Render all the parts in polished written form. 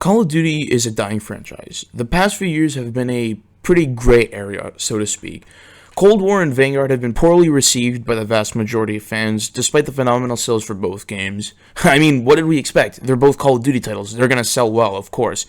Call of Duty is a dying franchise. The past few years have been a pretty gray area, so to speak. Cold War and Vanguard have been poorly received by the vast majority of fans, despite the phenomenal sales for both games. I mean, what did we expect? They're both Call of Duty titles. They're going to sell well, of course.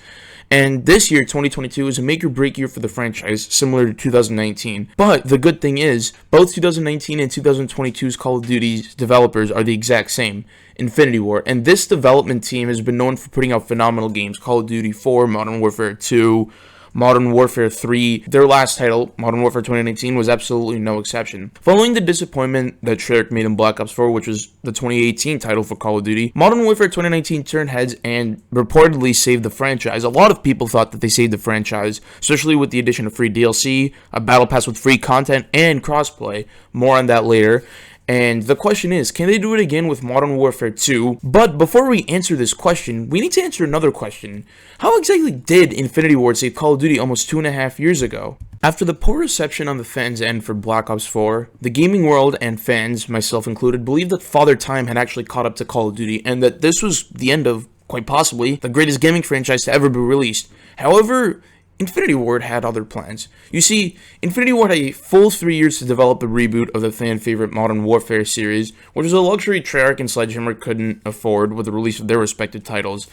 And this year, 2022, is a make-or-break year for the franchise, similar to 2019. But the good thing is, both 2019 and 2022's Call of Duty's developers are the exact same, Infinity Ward. And this development team has been known for putting out phenomenal games, Call of Duty 4, Modern Warfare 2, Modern Warfare 3. Their last title, Modern Warfare 2019, was absolutely no exception. Following the disappointment that Treyarch made in Black Ops 4, which was the 2018 title for Call of Duty, Modern Warfare 2019 turned heads and reportedly saved the franchise. A lot of people thought that they saved the franchise, especially with the addition of free DLC, a battle pass with free content, and crossplay. More on that later. And the question is, can they do it again with Modern Warfare 2? But before we answer this question, we need to answer another question. How exactly did Infinity Ward save Call of Duty almost 2.5 years ago? After the poor reception on the fans' end for Black Ops 4, the gaming world and fans, myself included, believed that Father Time had actually caught up to Call of Duty and that this was the end of, quite possibly, the greatest gaming franchise to ever be released. However, Infinity Ward had other plans. You see, Infinity Ward had a full 3 years to develop a reboot of the fan-favorite Modern Warfare series, which was a luxury Treyarch and Sledgehammer couldn't afford with the release of their respective titles.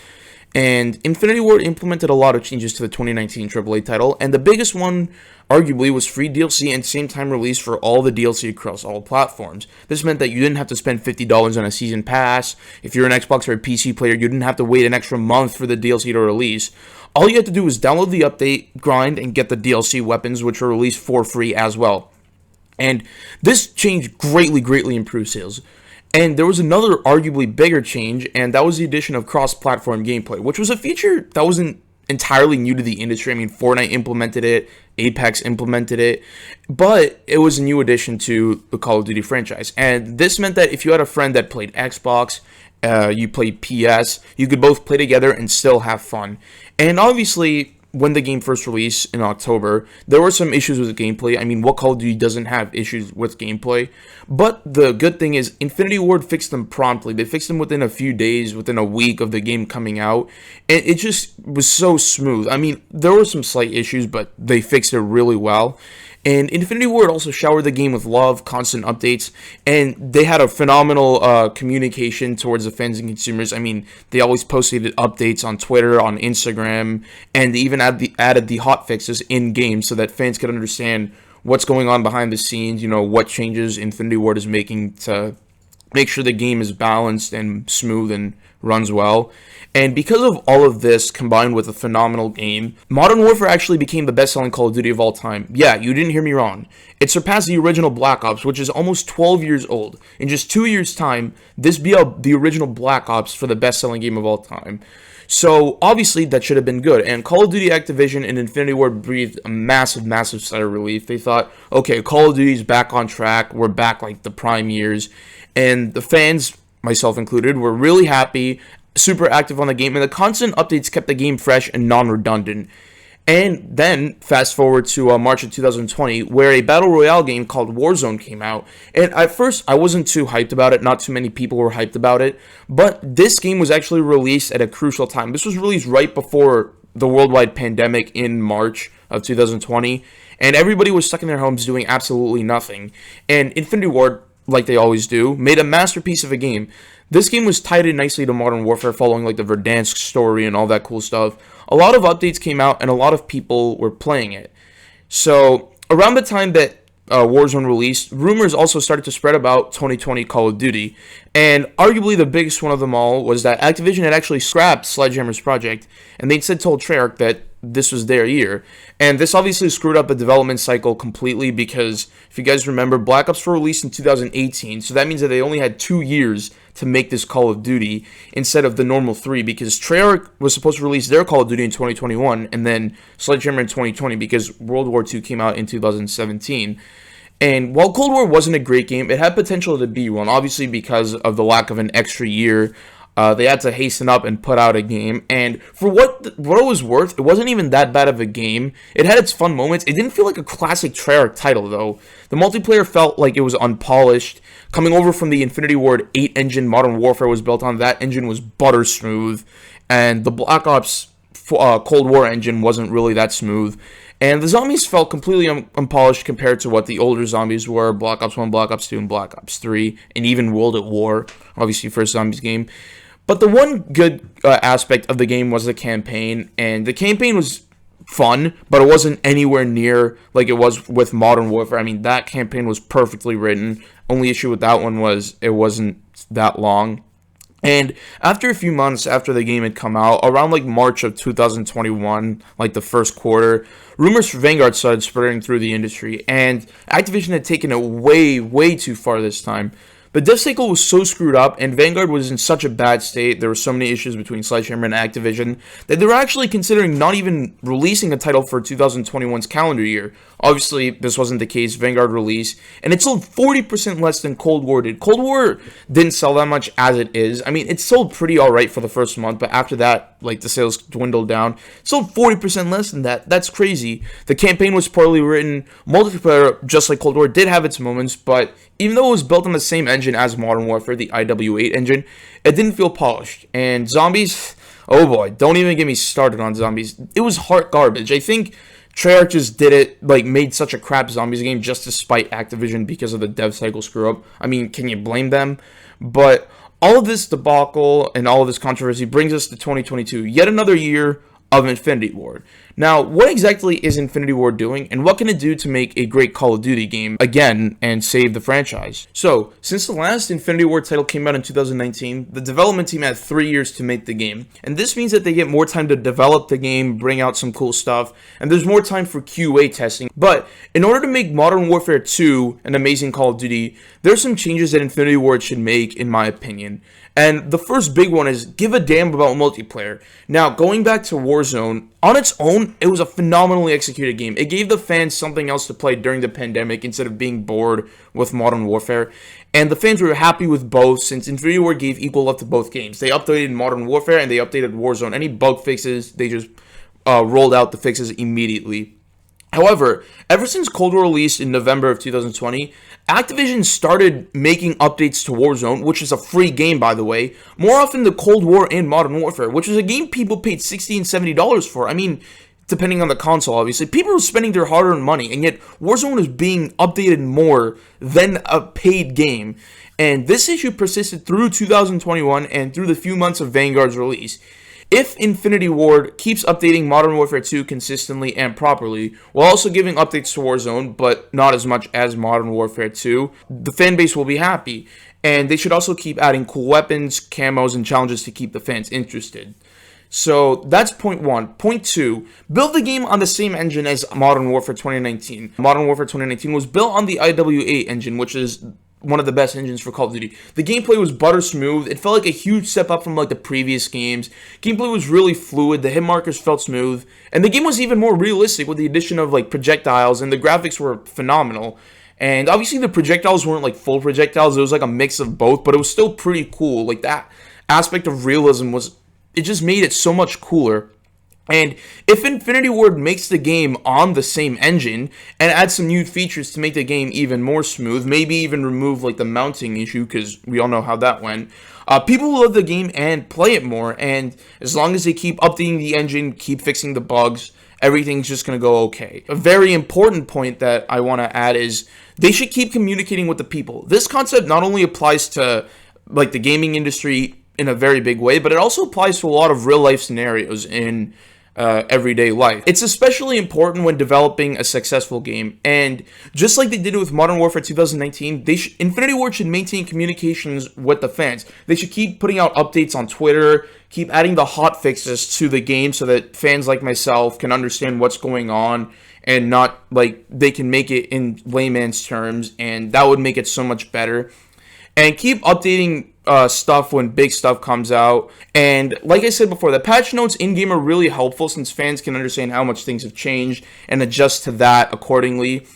And Infinity Ward implemented a lot of changes to the 2019 AAA title, and the biggest one, arguably, was free DLC and same-time release for all the DLC across all platforms. This meant that you didn't have to spend $50 on a season pass. If you're an Xbox or a PC player, you didn't have to wait an extra month for the DLC to release. All you had to do was download the update, grind, and get the DLC weapons, which were released for free as well. And this change greatly improved sales. And there was another arguably bigger change, and that was the addition of cross-platform gameplay, which was a feature that wasn't entirely new to the industry. I mean, Fortnite implemented it, Apex implemented it, but it was a new addition to the Call of Duty franchise. And this meant that if you had a friend that played Xbox, you played PS, you could both play together and still have fun. And obviously, when the game first released in October, there were some issues with the gameplay. I mean, what Call of Duty doesn't have issues with gameplay? But the good thing is, Infinity Ward fixed them promptly. They fixed them within a few days, within a week of the game coming out. And it just was so smooth. I mean, there were some slight issues, but they fixed it really well. And Infinity Ward also showered the game with love, constant updates, and they had a phenomenal communication towards the fans and consumers. I mean, they always posted updates on Twitter, on Instagram, and they even added the hot fixes in-game so that fans could understand what's going on behind the scenes, you know, what changes Infinity Ward is making to make sure the game is balanced and smooth and runs well. And because of all of this, combined with a phenomenal game, Modern Warfare actually became the best-selling Call of Duty of all time. Yeah, you didn't hear me wrong. It surpassed the original Black Ops, which is almost 12 years old. In just 2 years' time, this be the original Black Ops for the best-selling game of all time. So, obviously, that should have been good. And Call of Duty Activision and Infinity Ward breathed a massive sigh of relief. They thought, okay, Call of Duty's back on track. We're back like the prime years. And the fans, myself included, were really happy, super active on the game, and the constant updates kept the game fresh and non-redundant. And then, fast forward to March of 2020, where a Battle Royale game called Warzone came out. And at first, I wasn't too hyped about it. Not too many people were hyped about it. But this game was actually released at a crucial time. This was released right before the worldwide pandemic in March of 2020. And everybody was stuck in their homes doing absolutely nothing. And Infinity Ward, like they always do, made a masterpiece of a game. This game was tied in nicely to Modern Warfare, following like the Verdansk story and all that cool stuff. A lot of updates came out, and a lot of people were playing it. So, around the time that Warzone released, rumors also started to spread about 2020 Call of Duty. And arguably the biggest one of them all was that Activision had actually scrapped Sledgehammer's project, and they instead told Treyarch that this was their year. And this obviously screwed up the development cycle completely, because if you guys remember, Black Ops 4 released in 2018, so that means that they only had 2 years to make this Call of Duty instead of the normal 3, because Treyarch was supposed to release their Call of Duty in 2021 and then Sledgehammer in 2020 because World War II came out in 2017. And while Cold War wasn't a great game, it had potential to be one, obviously because of the lack of an extra year. They had to hasten up and put out a game, and for what it was worth, it wasn't even that bad of a game. It had its fun moments. It didn't feel like a classic Treyarch title, though. The multiplayer felt like it was unpolished. Coming over from the Infinity Ward 8 engine Modern Warfare was built on, that engine was butter smooth, and the Black Ops Cold War engine wasn't really that smooth. And the zombies felt completely unpolished compared to what the older zombies were, Black Ops 1, Black Ops 2, and Black Ops 3, and even World at War, obviously first zombies game. But the one good aspect of the game was the campaign, and the campaign was fun, but it wasn't anywhere near like it was with Modern Warfare. I mean, that campaign was perfectly written. Only issue with that one was it wasn't that long. And after a few months after the game had come out, around like March of 2021, like the first quarter, rumors for Vanguard started spreading through the industry, and Activision had taken it way, way too far this time. The dev cycle was so screwed up, and Vanguard was in such a bad state, there were so many issues between Sledgehammer and Activision, that they were actually considering not even releasing a title for 2021's calendar year. Obviously, this wasn't the case. Vanguard released, and it sold 40% less than Cold War did. Cold War didn't sell that much as it is. I mean, it sold pretty alright for the first month, but after that, like, the sales dwindled down. It sold 40% less than that. That's crazy. The campaign was poorly written. Multiplayer, just like Cold War, did have its moments, but even though it was built on the same engine as Modern Warfare, the IW8 engine, it didn't feel polished. And zombies, oh boy, don't even get me started on zombies. It was heart garbage. I think Treyarch just did it, like, made such a crap zombies game just to spite Activision because of the dev cycle screw up. I mean, can you blame them? But all of this debacle and all of this controversy brings us to 2022, yet another year of Infinity Ward. Now, what exactly is Infinity Ward doing, and what can it do to make a great Call of Duty game again and save the franchise? So, since the last Infinity Ward title came out in 2019, the development team had 3 years to make the game, and this means that they get more time to develop the game, bring out some cool stuff, and there's more time for QA testing. But in order to make Modern Warfare 2 an amazing Call of Duty, there's some changes that Infinity Ward should make, in my opinion. And the first big one is give a damn about multiplayer. Now, going back to Warzone, on its own, it was a phenomenally executed game. It gave the fans something else to play during the pandemic instead of being bored with Modern Warfare. And the fans were happy with both since Infinity Ward gave equal love to both games. They updated Modern Warfare and they updated Warzone. Any bug fixes, they just rolled out the fixes immediately. However, ever since Cold War released in November of 2020, Activision started making updates to Warzone, which is a free game, by the way, more often than Cold War and Modern Warfare, which is a game people paid $60 and $70 for. I mean, depending on the console, obviously. People were spending their hard-earned money, and yet Warzone is being updated more than a paid game. And this issue persisted through 2021 and through the few months of Vanguard's release. If Infinity Ward keeps updating Modern Warfare 2 consistently and properly, while also giving updates to Warzone, but not as much as Modern Warfare 2, the fan base will be happy. And they should also keep adding cool weapons, camos, and challenges to keep the fans interested. So that's point one. Point two, build the game on the same engine as Modern Warfare 2019. Modern Warfare 2019 was built on the IW8 engine, which is one of the best engines for Call of Duty. The gameplay was butter smooth. It felt like a huge step up from like the previous games. Gameplay was really fluid. The hit markers felt smooth, and the game was even more realistic with the addition of like projectiles, and the graphics were phenomenal. And obviously the projectiles weren't like full projectiles. It was like a mix of both, but it was still pretty cool. Like that aspect of realism it just made it so much cooler. And if Infinity Ward makes the game on the same engine and adds some new features to make the game even more smooth, maybe even remove like the mounting issue, because we all know how that went, people will love the game and play it more. And as long as they keep updating the engine, keep fixing the bugs, everything's just going to go okay. A very important point that I want to add is they should keep communicating with the people. This concept not only applies to like the gaming industry in a very big way, but it also applies to a lot of real life scenarios in everyday life. It's especially important when developing a successful game, and just like they did with Modern Warfare 2019, Infinity Ward should maintain communications with the fans. They should keep putting out updates on Twitter, keep adding the hot fixes to the game so that fans like myself can understand what's going on and not like they can make it in layman's terms, and that would make it so much better. And keep updating stuff when big stuff comes out. And like I said before, the patch notes in-game are really helpful since fans can understand how much things have changed and adjust to that accordingly.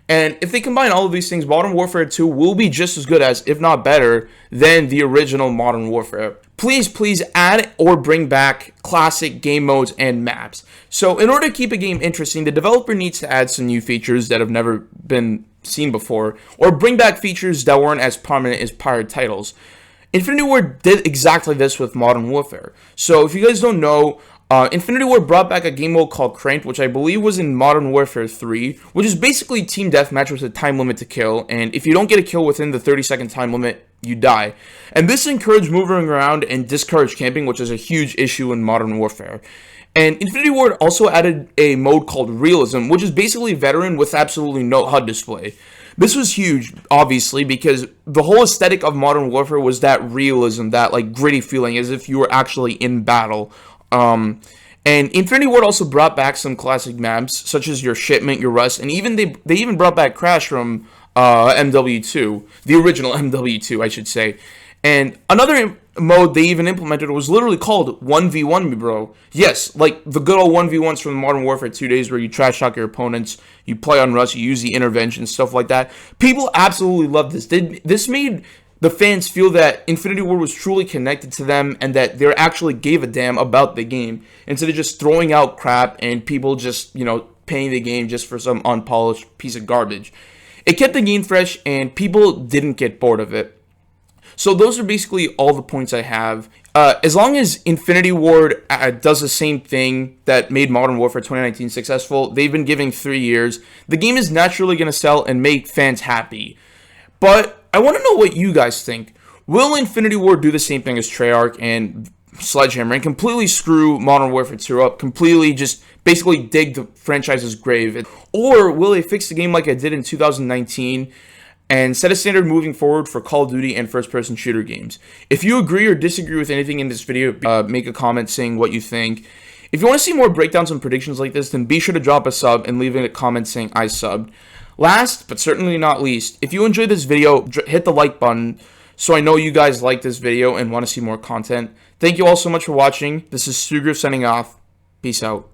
And if they combine all of these things, Modern Warfare 2 will be just as good as, if not better, than the original Modern Warfare. Please add or bring back classic game modes and maps. So in order to keep a game interesting, the developer needs to add some new features that have never been seen before, or bring back features that weren't as prominent as prior titles. Infinity Ward did exactly this with Modern Warfare. So if you guys don't know, Infinity Ward brought back a game mode called Cranked, which I believe was in Modern Warfare 3, which is basically team deathmatch with a time limit to kill, and if you don't get a kill within the 30-second time limit, you die. And this encouraged moving around and discouraged camping, which is a huge issue in Modern Warfare. And Infinity Ward also added a mode called Realism, which is basically veteran with absolutely no HUD display. This was huge, obviously, because the whole aesthetic of Modern Warfare was that realism, that like gritty feeling, as if you were actually in battle. And Infinity Ward also brought back some classic maps, such as your Shipment, your Rust, and even they even brought back Crash from MW2, the original MW2, I should say. And another mode they even implemented was literally called 1v1 me bro. Yes, like the good old 1v1s from Modern Warfare 2 days where you trash talk your opponents, you play on Rust, you use the intervention, stuff like that. People absolutely loved this. This made the fans feel that Infinity Ward was truly connected to them and that they actually gave a damn about the game instead of just throwing out crap and people just, paying the game just for some unpolished piece of garbage. It kept the game fresh and people didn't get bored of it. So those are basically all the points I have. As long as Infinity Ward does the same thing that made Modern Warfare 2019 successful, they've been giving 3 years, the game is naturally going to sell and make fans happy. But I want to know what you guys think. Will Infinity Ward do the same thing as Treyarch and Sledgehammer and completely screw Modern Warfare 2 up, completely just basically dig the franchise's grave? Or will they fix the game like I did in 2019 and set a standard moving forward for Call of Duty and first-person shooter games? If you agree or disagree with anything in this video, make a comment saying what you think. If you want to see more breakdowns and predictions like this, then be sure to drop a sub and leave a comment saying I subbed. Last, but certainly not least, if you enjoyed this video, hit the like button so I know you guys like this video and want to see more content. Thank you all so much for watching. This is Sugriff signing off. Peace out.